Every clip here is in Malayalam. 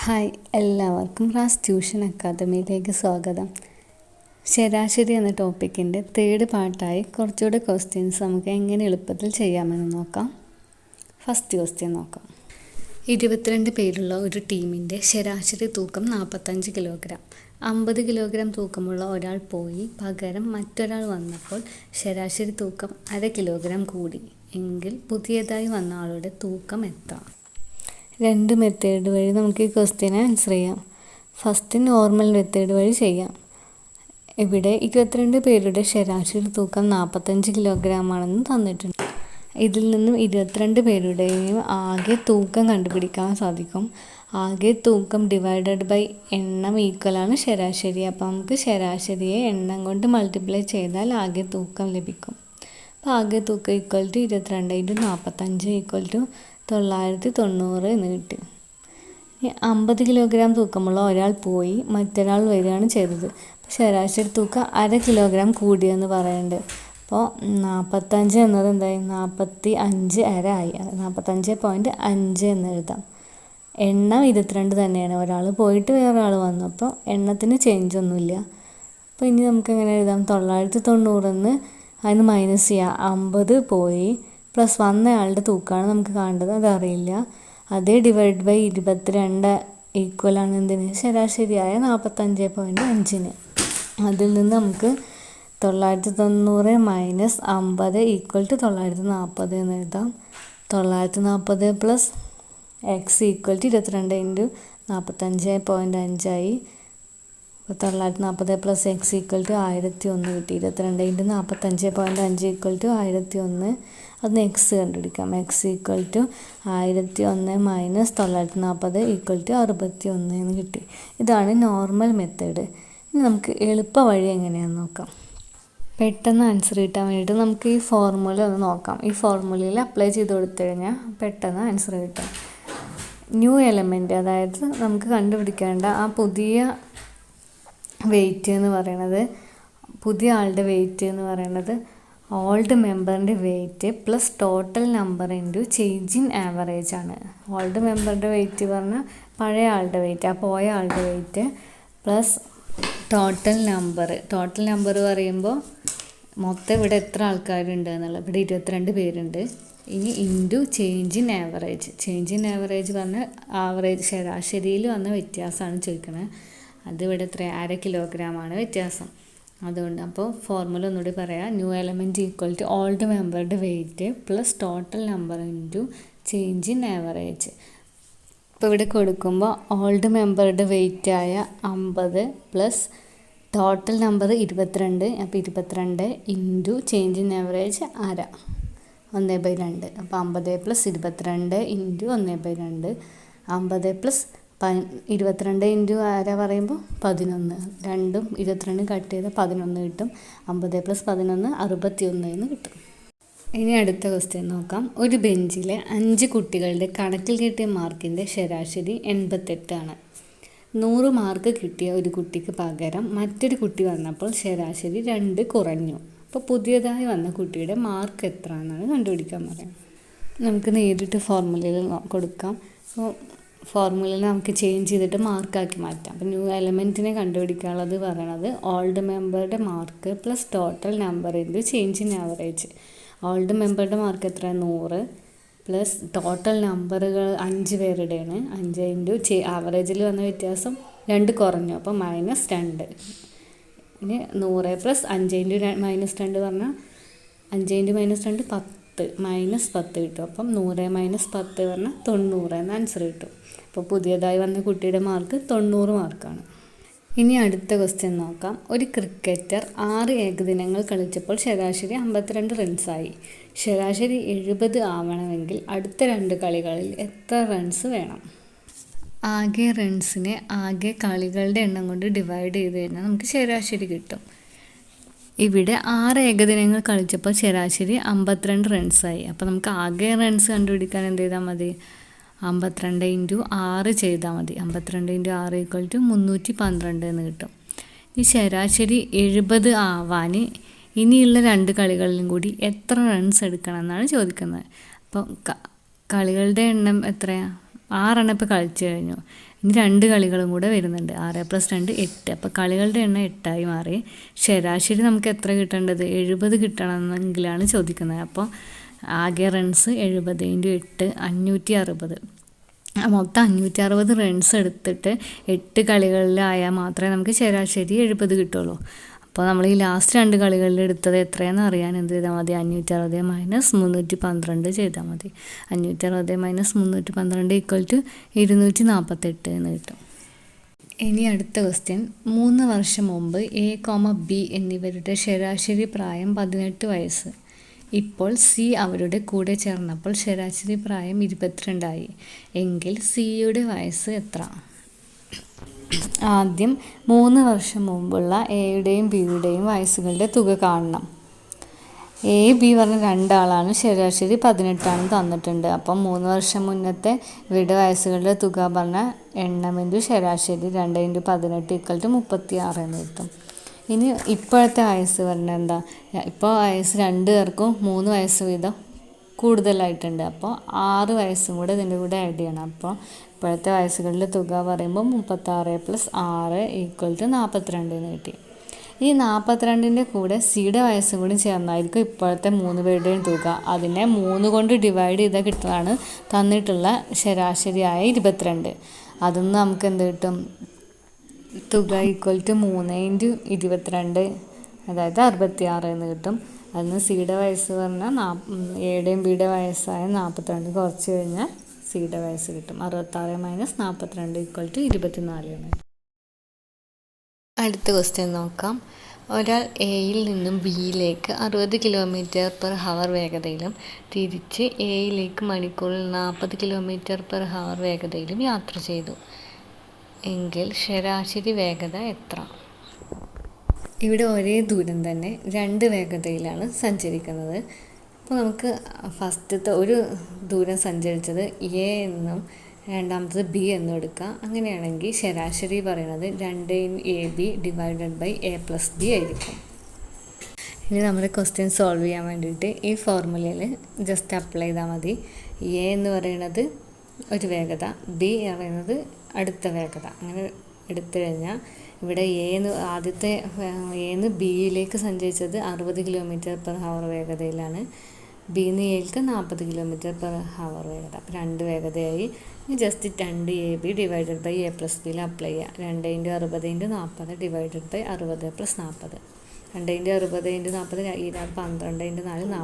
ഹായ്, എല്ലാവർക്കും റാസ് ട്യൂഷൻ അക്കാദമിയിലേക്ക് സ്വാഗതം. ശരാശരി എന്ന ടോപ്പിക്കിൻ്റെ തേർഡ് പാർട്ടായി കുറച്ചുകൂടെ ക്വസ്റ്റ്യൻസ് നമുക്ക് എങ്ങനെ എളുപ്പത്തിൽ ചെയ്യാമെന്ന് നോക്കാം. ഫസ്റ്റ് ക്വസ്റ്റ്യൻ നോക്കാം. 22 പേരുള്ള ഒരു ടീമിൻ്റെ ശരാശരി തൂക്കം 45 കിലോഗ്രാം. 50 കിലോഗ്രാം തൂക്കമുള്ള ഒരാൾ പോയി പകരം മറ്റൊരാൾ വന്നപ്പോൾ ശരാശരി തൂക്കം 1/2 കിലോഗ്രാം കൂടി എങ്കിൽ പുതിയതായി വന്ന ആളുടെ തൂക്കം എത്ര? രണ്ട് മെത്തേഡ് വഴി നമുക്ക് ഈ ക്വസ്റ്റ്യനെ ആൻസർ ചെയ്യാം. ഫസ്റ്റ് നോർമൽ മെത്തേഡ് വഴി ചെയ്യാം. ഇവിടെ 22 പേരുടെ ശരാശരി തൂക്കം 45 കിലോഗ്രാം ആണെന്ന് തന്നിട്ടുണ്ട്. ഇതിൽ നിന്നും 22 പേരുടെയും ആകെ തൂക്കം കണ്ടുപിടിക്കാൻ സാധിക്കും. ആകെ തൂക്കം ഡിവൈഡഡ് ബൈ എണ്ണം ഈക്വലാണ് ശരാശരി. അപ്പോൾ നമുക്ക് ശരാശരിയെ എണ്ണം കൊണ്ട് മൾട്ടിപ്ലൈ ചെയ്താൽ ആകെ തൂക്കം ലഭിക്കും. അപ്പോൾ ആകെ തൂക്കം ഈക്വൽ ടു 22 × 45 ഈക്വൽ ടു 990 എന്ന് കിട്ടി. 50 കിലോഗ്രാം തൂക്കമുള്ള ഒരാൾ പോയി മറ്റൊരാൾ വരികയാണ് ചെയ്തത്. ശരാശരി തൂക്കം 1/2 കിലോഗ്രാം കൂടിയെന്ന് പറയുന്നുണ്ട്. അപ്പോൾ 45 എന്നത് എന്തായി? 45.5 ആയി. 45.5 എന്ന് എഴുതാം. എണ്ണം 22 തന്നെയാണ്. ഒരാൾ പോയിട്ട് വേറൊരാൾ വന്നു. അപ്പോൾ എണ്ണത്തിന് ചേഞ്ച് ഒന്നുമില്ല. അപ്പോൾ ഇനി നമുക്ക് എങ്ങനെ എഴുതാം? 990 എന്ന് അതിന് മൈനസ് ചെയ്യുക. 50 പോയി പ്ലസ് വന്നയാളുടെ തൂക്കമാണ് നമുക്ക് കാണേണ്ടത്. അതറിയില്ല. അതേ ഡിവൈഡ് ബൈ 22 ഈക്വലാണ് എന്തിന്? ശരാശരിയായ 45.5-ന്. അതിൽ നിന്ന് നമുക്ക് 990 മൈനസ് 50 ഈക്വൽ ടു 940 എന്ന് എഴുതാം. 940 പ്ലസ് എക്സ് ഈക്വൽ ടു 22 × 45.5 ആയി. 940 പ്ലസ് എക്സ് ഈക്വൽ ടു 1001 കിട്ടി. 22 × 45.5 ഈക്വൽ ടു 1001. അതിന് എക്സ് കണ്ടുപിടിക്കാം. X equal to 1001 minus 940 equal to 61 എന്ന് കിട്ടി. ഇതാണ് നോർമൽ മെത്തേഡ്. ഇനി നമുക്ക് എളുപ്പ വഴി എങ്ങനെയാണെന്ന് നോക്കാം. പെട്ടെന്ന് ആൻസർ കിട്ടാൻ വേണ്ടിയിട്ട് നമുക്ക് ഈ ഫോർമുല ഒന്ന് നോക്കാം. ഈ ഫോർമുലയിൽ അപ്ലൈ ചെയ്ത് കൊടുത്തു കഴിഞ്ഞാൽ പെട്ടെന്ന് ആൻസർ കിട്ടാം. ന്യൂ എലമെൻറ്റ്, അതായത് നമുക്ക് കണ്ടുപിടിക്കേണ്ട ആ പുതിയ വെയിറ്റ് എന്ന് പറയുന്നത്, പുതിയ ആളുടെ വെയിറ്റ് എന്ന് പറയുന്നത് ഓൾഡ് മെമ്പറിൻ്റെ weight plus total number into change in average ആണ്. ഓൾഡ് മെമ്പറിൻ്റെ വെയിറ്റ് പറഞ്ഞാൽ പഴയ ആളുടെ വെയിറ്റ്, ആ പോയ ആളുടെ വെയിറ്റ് പ്ലസ് ടോട്ടൽ നമ്പർ പറയുമ്പോൾ മൊത്തം ഇവിടെ എത്ര ആൾക്കാരുണ്ട് എന്നുള്ളത്. ഇവിടെ 22 പേരുണ്ട്. ഇനി into change in average. Change in average പറഞ്ഞാൽ ആവറേജ് ശരാശരിയിൽ വന്ന വ്യത്യാസമാണ് ചോദിക്കുന്നത്. അതിവിടെ എത്ര? 1/2 കിലോഗ്രാമാണ് വ്യത്യാസം. അതുകൊണ്ട് അപ്പോൾ ഫോർമുല ഒന്നുകൂടി പറയാം. New element equal to old മെമ്പറുടെ weight plus total number into change in average. ഇപ്പോൾ ഇവിടെ കൊടുക്കുമ്പോൾ ഓൾഡ് മെമ്പറുടെ വെയിറ്റായ 50 പ്ലസ് ടോട്ടൽ നമ്പർ 22. അപ്പോൾ 22 ഇൻറ്റു ചേഞ്ച് ഇൻ ആവറേജ് 1/2, 1/2. അപ്പോൾ 50 പ്ലസ് 22 ഇൻറ്റു 1/2. 50 പ്ലസ് 22 ഇൻറ്റു 1/2 പറയുമ്പോൾ 11. രണ്ടും 22 കട്ട് ചെയ്ത് 11 കിട്ടും. 50 പ്ലസ് 11 61 എന്ന് കിട്ടും. ഇനി അടുത്ത ക്വസ്റ്റ്യൻ നോക്കാം. ഒരു ബെഞ്ചിലെ 5 കുട്ടികളുടെ കണക്കിൽ കിട്ടിയ മാർക്കിൻ്റെ ശരാശരി 88 ആണ്. 100 മാർക്ക് കിട്ടിയ ഒരു കുട്ടിക്ക് പകരം മറ്റൊരു കുട്ടി വന്നപ്പോൾ ശരാശരി 2 കുറഞ്ഞു. അപ്പോൾ പുതിയതായി വന്ന കുട്ടിയുടെ മാർക്ക് എത്ര എന്നാണ് കണ്ടുപിടിക്കാൻ പറയാം. നമുക്ക് നേരിട്ട് ഫോർമുലയിൽ കൊടുക്കാം. അപ്പോൾ ഫോർമുലയിൽ നമുക്ക് ചേഞ്ച് ചെയ്തിട്ട് മാർക്കാക്കി മാറ്റാം. അപ്പോൾ ന്യൂ എലമെൻറ്റിനെ കണ്ടുപിടിക്കാനുള്ളത് പറയണത് ഓൾഡ് മെമ്പറുടെ mark plus total number into change in average. Old മെമ്പറുടെ മാർക്ക് എത്ര? 100 പ്ലസ് ടോട്ടൽ നമ്പറുകൾ 5 പേരുടെയാണ്. 5 ഇൻറ്റു ആവറേജിൽ വന്ന വ്യത്യാസം 2 കുറഞ്ഞു. അപ്പോൾ -2. ഇനി 100 പ്ലസ് 5 ഇൻറ്റു -2 പറഞ്ഞാൽ 5 ഇൻറ്റു -2 10, -10 കിട്ടും. അപ്പം 100 - 10 പറഞ്ഞാൽ 90 എന്ന ആൻസർ കിട്ടും. അപ്പോൾ പുതിയതായി വന്ന കുട്ടിയുടെ മാർക്ക് 90 മാർക്കാണ്. ഇനി അടുത്ത ക്വസ്റ്റ്യൻ നോക്കാം. ഒരു ക്രിക്കറ്റർ 6 ഏകദിനങ്ങൾ കളിച്ചപ്പോൾ ശരാശരി 52 റൺസായി. ശരാശരി 70 ആവണമെങ്കിൽ അടുത്ത 2 കളികളിൽ എത്ര റൺസ് വേണം? ആകെ റൺസിനെ ആകെ കളികളുടെ എണ്ണം കൊണ്ട് ഡിവൈഡ് ചെയ്ത് കഴിഞ്ഞാൽ നമുക്ക് ശരാശരി കിട്ടും. ഇവിടെ 6 ഏകദിനങ്ങൾ കളിച്ചപ്പോൾ ശരാശരി 52 റൺസായി. അപ്പോൾ നമുക്ക് ആകെ റൺസ് കണ്ടുപിടിക്കാൻ എന്ത് ചെയ്താൽ മതി? 52 ഇൻറ്റു 6 ചെയ്താൽ മതി. 52 ഇൻറ്റു 6 ഈക്വൽ ടു 312 എന്ന് കിട്ടും. ഈ ശരാശരി 70 ആവാൻ ഇനിയുള്ള 2 കളികളിലും കൂടി എത്ര റൺസ് എടുക്കണം എന്നാണ് ചോദിക്കുന്നത്. അപ്പോൾ കളികളുടെ എണ്ണം എത്രയാണ്? 6 ഇപ്പോൾ കളിച്ചു കഴിഞ്ഞു. ഇനി 2 കളികളും കൂടെ വരുന്നുണ്ട്. 6 + 2 8. അപ്പോൾ കളികളുടെ എണ്ണം 8 മാറി. ശരാശരി നമുക്ക് എത്ര കിട്ടേണ്ടത്? 70 കിട്ടണമെന്നെങ്കിലാണ് ചോദിക്കുന്നത്. അപ്പോൾ ആകെ റൺസ് 70 × 8 560. മൊത്തം 560 റൺസ് എടുത്തിട്ട് 8 കളികളിലായാൽ മാത്രമേ നമുക്ക് ശരാശരി 70 കിട്ടുള്ളൂ. അപ്പോൾ നമ്മൾ ഈ ലാസ്റ്റ് 2 കളികളിൽ എടുത്തത് എത്രയാണെന്ന് അറിയാൻ എന്ത് ചെയ്താൽ മതി? 560 - 312 ചെയ്താൽ മതി. 560 - 312 = 248 എന്ന് കിട്ടും. ഇനി അടുത്ത ക്വസ്റ്റ്യൻ. 3 വർഷം മുമ്പ് A, B എന്നിവരുടെ ശരാശരി പ്രായം 18 വയസ്സ്. ഇപ്പോൾ C അവരുടെ കൂടെ ചേർന്നപ്പോൾ ശരാശരി പ്രായം 22 എങ്കിൽ സിയുടെ വയസ്സ് എത്ര? ആദ്യം 3 വർഷം മുമ്പുള്ള എയുടെയും ബിയുടെയും വയസ്സുകളുടെ തുക കാണണം. എ, ബി പറഞ്ഞ 2 ആളാണ്. ശരാശരി 18 തന്നിട്ടുണ്ട്. അപ്പം 3 വർഷം മുന്നത്തെ ഇവരുടെ വയസ്സുകളുടെ തുക പറഞ്ഞ എണ്ണം × ശരാശരി 2 × 18 = 36 എന്ന് കിട്ടും. ഇനി ഇപ്പോഴത്തെ വയസ്സ് പറഞ്ഞാൽ എന്താ? ഇപ്പോൾ വയസ്സ് 2 പേർക്കും 3 വയസ്സ് വീതം കൂടുതലായിട്ടുണ്ട്. അപ്പോൾ 6 വയസ്സും കൂടെ ഇതിൻ്റെ കൂടെ ആഡ് ചെയ്യണം. അപ്പോൾ ഇപ്പോഴത്തെ വയസ്സുകളുടെ തുക പറയുമ്പോൾ 36 + 6 = 42 എന്ന് കിട്ടി. ഈ 42ൻ്റെ കൂടെ സിയുടെ വയസ്സും കൂടി ചേർന്നായിരിക്കും ഇപ്പോഴത്തെ 3 പേരുടെയും തുക. അതിനെ 3 കൊണ്ട് ഡിവൈഡ് ചെയ്താൽ കിട്ടുന്നതാണ് തന്നിട്ടുള്ള ശരാശരിയായ 22. അതിൽ നിന്ന് നമുക്ക് എന്ത് കിട്ടും? തുക = 3 × 22, അതായത് 66 എന്ന് കിട്ടും. അതിന് സിയുടെ വയസ്സ് പറഞ്ഞാൽ എയുടെയും ബിയുടെ വയസ്സായ 42 കുറച്ച് കഴിഞ്ഞാൽ സിയുടെ വയസ്സ് കിട്ടും. 66 - 42 = 24 എന്ന്. അടുത്ത ക്വസ്റ്റ്യൻ നോക്കാം. ഒരാൾ എയിൽ നിന്നും ബിയിലേക്ക് 60 km/h വേഗതയിലും തിരിച്ച് എയിലേക്ക് മണിക്കൂറിൽ 40 km/h വേഗതയിലും യാത്ര ചെയ്തു എങ്കിൽ ശരാശരി വേഗത എത്ര? ഇവിടെ ഒരേ ദൂരം തന്നെ 2 വേഗതയിലാണ് സഞ്ചരിക്കുന്നത്. അപ്പോൾ നമുക്ക് ഫസ്റ്റത്തെ ഒരു ദൂരം സഞ്ചരിച്ചത് എ എന്നും രണ്ടാമത്തത് ബി എന്നും എടുക്കാം. അങ്ങനെയാണെങ്കിൽ ശരാശരി പറയുന്നത് 2 AB / A + B ആയിരിക്കും. ഇനി നമ്മുടെ ക്വസ്റ്റ്യൻ സോൾവ് ചെയ്യാൻ വേണ്ടിയിട്ട് ഈ ഫോർമുലയിൽ ജസ്റ്റ് അപ്ലൈ ചെയ്താൽ മതി. എ എന്ന് പറയുന്നത് ഒരു വേഗത, ബി പറയുന്നത് അടുത്ത വേഗത. അങ്ങനെ എടുത്തു കഴിഞ്ഞാൽ ഇവിടെ ആദ്യത്തെ എന്ന് ബിയിലേക്ക് സഞ്ചരിച്ചത് 60 km/h വേഗതയിലാണ്. ബിന്ന് എയിലേക്ക് 40 km/h വേഗത. അപ്പോൾ 2 വേഗതയായി. Just 2 AB / A + B apply ചെയ്യുക. 2 × 60 × 40 / 60 + 40. 2 × 60 × 40 12 × 4 48. അപ്പോൾ 4800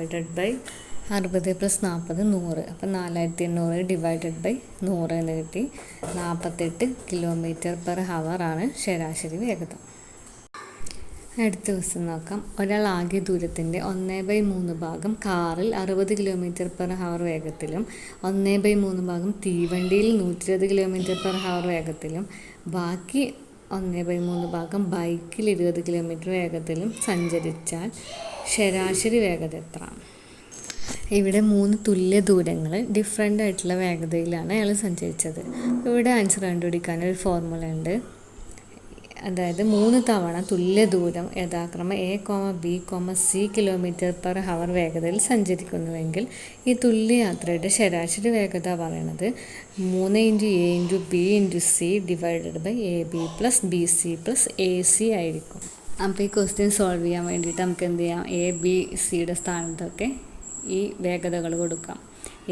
/ 60 + 40 100. അപ്പം 4800 / 100 എന്ന് കിട്ടി. 48 km/h ആണ് ശരാശരി വേഗത. അടുത്ത ദിവസം നോക്കാം. ഒരാൾ ആകെ ദൂരത്തിൻ്റെ 1/3 ഭാഗം കാറിൽ 60 km/h വേഗത്തിലും 1/3 ഭാഗം തീവണ്ടിയിൽ 120 km/h വേഗത്തിലും ബാക്കി 1/3 ഭാഗം ബൈക്കിൽ 20 km വേഗത്തിലും സഞ്ചരിച്ചാൽ ശരാശരി വേഗത എത്ര? ഇവിടെ 3 തുല്യ ദൂരങ്ങൾ ഡിഫറെൻ്റ് ആയിട്ടുള്ള വേഗതയിലാണ് അയാൾ സഞ്ചരിച്ചത്. ഇവിടെ ആൻസർ കണ്ടുപിടിക്കാൻ ഒരു ഫോർമുല ഉണ്ട്. അതായത് 3 തവണ തുല്യ ദൂരം യഥാക്രമം A, B, C km/h വേഗതയിൽ സഞ്ചരിക്കുന്നുവെങ്കിൽ ഈ തുല്യ യാത്രയുടെ ശരാശരി വേഗത പറയുന്നത് 3 × A × B × C / AB + BC + AC ആയിരിക്കും. അപ്പോൾ ഈ ക്വസ്റ്റ്യൻ സോൾവ് ചെയ്യാൻ വേണ്ടിയിട്ട് നമുക്ക് എന്ത് ചെയ്യാം? A, B, Cയുടെ സ്ഥാനത്തൊക്കെ ഈ വേഗതകൾ കൊടുക്കാം.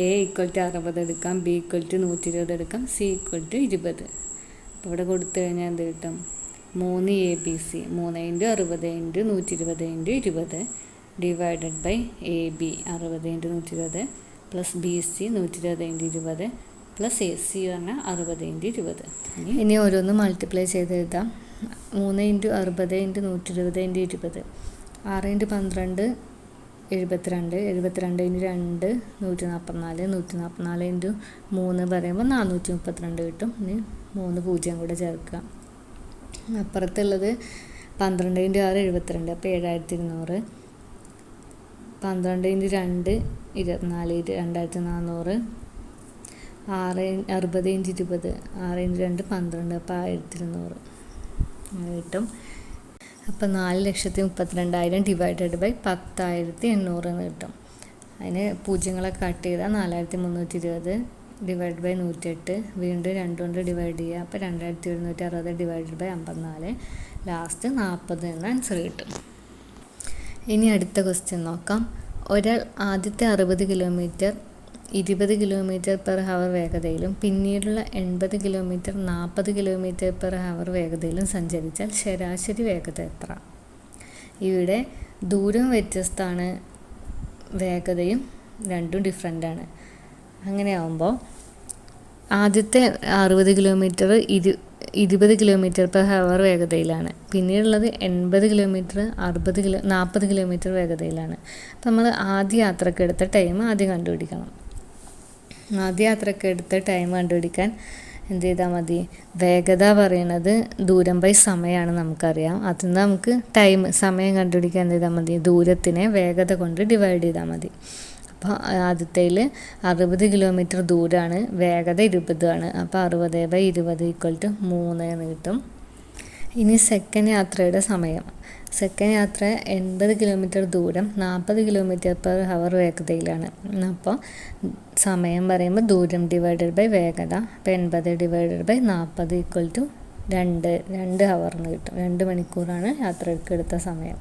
A = 60 എടുക്കാം, B = 120 എടുക്കാം, C = 20. അപ്പോൾ ഇവിടെ കൊടുത്തു കഴിഞ്ഞാൽ എന്ത് കിട്ടും? 3 ABC 3 × 60 × 120 × 20 / AB 60 × 120 + BC 120 × 20 + AC പറഞ്ഞാൽ 60 × 20. ഇനി ഓരോന്ന് മൾട്ടിപ്ലൈ ചെയ്ത് എഴുതാം. 3 × 60 × 120 × 20 6 × 12 72 72 × 2 144 144 × 3 പറയുമ്പോൾ 432 കിട്ടും. ഇനി 3 0 കൂടെ ചേർക്കുക. അപ്പുറത്തുള്ളത് 12 × 6 72. അപ്പോൾ 7200. 12 × 2 24 2400. 60 × 20 6 × 2 12. അപ്പോൾ 1200 കിട്ടും. അപ്പോൾ 4,32,000 / 10,800 എന്ന് കിട്ടും. അതിന് പൂജ്യങ്ങളൊക്കെ കട്ട് ചെയ്താൽ 4320 ഡിവൈഡ് ബൈ 108, വീണ്ടും 2 കൊണ്ട് ഡിവൈഡ് ചെയ്യുക. അപ്പോൾ 2760 ഡിവൈഡ് ബൈ 54, ലാസ്റ്റ് 40 എന്ന ആൻസർ കിട്ടും. ഇനി അടുത്ത ക്വസ്റ്റ്യൻ നോക്കാം. ഒരാൾ ആദ്യത്തെ 60 കിലോമീറ്റർ 20 കിലോമീറ്റർ പെർ ഹവർ വേഗതയിലും പിന്നീടുള്ള 80 കിലോമീറ്റർ 40 കിലോമീറ്റർ പെർ ഹവർ വേഗതയിലും സഞ്ചരിച്ചാൽ ശരാശരി വേഗത എത്ര? ഇവിടെ ദൂരം വ്യത്യസ്തമാണ്, വേഗതയും രണ്ടും ഡിഫറെൻ്റാണ്. അങ്ങനെയാവുമ്പോൾ ആദ്യത്തെ 60 കിലോമീറ്റർ 20 കിലോമീറ്റർ പെർ ഹവർ വേഗതയിലാണ്, പിന്നീടുള്ളത് 80 കിലോമീറ്റർ 40 കിലോമീറ്റർ വേഗതയിലാണ്. അപ്പം നമ്മൾ ആദ്യ യാത്രക്ക് എടുത്ത ടൈം ആദ്യം കണ്ടുപിടിക്കണം. ആദ്യ യാത്രക്ക് എടുത്ത ടൈം കണ്ടുപിടിക്കാൻ എന്ത് ചെയ്താൽ മതി? വേഗത പറയുന്നത് ദൂരം ബൈ സമയമാണ് നമുക്കറിയാം. അതിൽ നിന്ന് നമുക്ക് സമയം കണ്ടുപിടിക്കാൻ എന്ത് ചെയ്താൽ മതി? ദൂരത്തിനെ വേഗത കൊണ്ട് ഡിവൈഡ് ചെയ്താൽ മതി. അപ്പോൾ ആദ്യത്തേൽ 60 കിലോമീറ്റർ ദൂരമാണ്, വേഗത 20 ആണ്. അപ്പോൾ 60/20 = 3 എന്ന് കിട്ടും. ഇനി സെക്കൻഡ് യാത്രയുടെ സമയം. സെക്കൻഡ് യാത്ര 80 കിലോമീറ്റർ ദൂരം 40 കിലോമീറ്റർ പെർ ഹവർ വേഗതയിലാണ്. അപ്പോൾ സമയം പറയുമ്പോൾ ദൂരം ഡിവൈഡഡ് ബൈ വേഗത. അപ്പോൾ 80/40 = 2 ഹവറിന് കിട്ടും. 2 മണിക്കൂറാണ് യാത്രയ്ക്ക് എടുത്ത സമയം.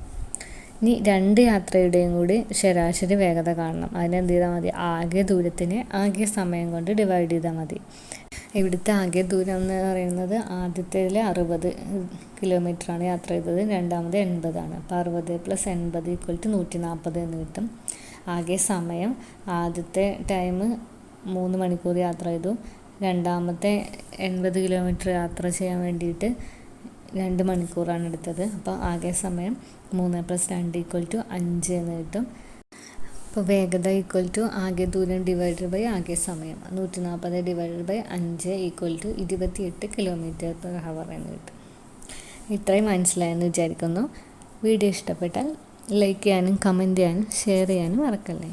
ഇനി 2 യാത്രയുടെയും കൂടി ശരാശരി വേഗത കാണണം. അതിനെന്ത് ചെയ്താൽ മതി? ആകെ ദൂരത്തിനെ ആകെ സമയം കൊണ്ട് ഡിവൈഡ് ചെയ്താൽ മതി. ഇവിടുത്തെ ആകെ ദൂരം എന്ന് പറയുന്നത് ആദ്യത്തേതിൽ 60 കിലോമീറ്ററാണ് യാത്ര ചെയ്തത്, രണ്ടാമത് 80 ആണ്. അപ്പോൾ 60 + 80 = 140 എന്ന് കിട്ടും. ആകെ സമയം ആദ്യത്തെ ടൈം 3 മണിക്കൂർ യാത്ര ചെയ്തു, രണ്ടാമത്തെ 80 കിലോമീറ്റർ യാത്ര ചെയ്യാൻ വേണ്ടിയിട്ട് 2 മണിക്കൂറാണ് എടുത്തത്. അപ്പോൾ ആകെ സമയം 3 + 2 = 5 എന്ന് കിട്ടും. അപ്പോൾ വേഗത ആകെ ദൂരം ഡിവൈഡഡ് ബൈ ആകെ സമയം. 140 divided by 5 = 28 kilometre per hour എന്ന് കിട്ടും. ഇത്രയും മനസ്സിലായെന്ന് വിചാരിക്കുന്നു. വീഡിയോ ഇഷ്ടപ്പെട്ടാൽ ലൈക്ക് ചെയ്യാനും കമൻറ്റ് ചെയ്യാനും ഷെയർ ചെയ്യാനും മറക്കല്ലേ.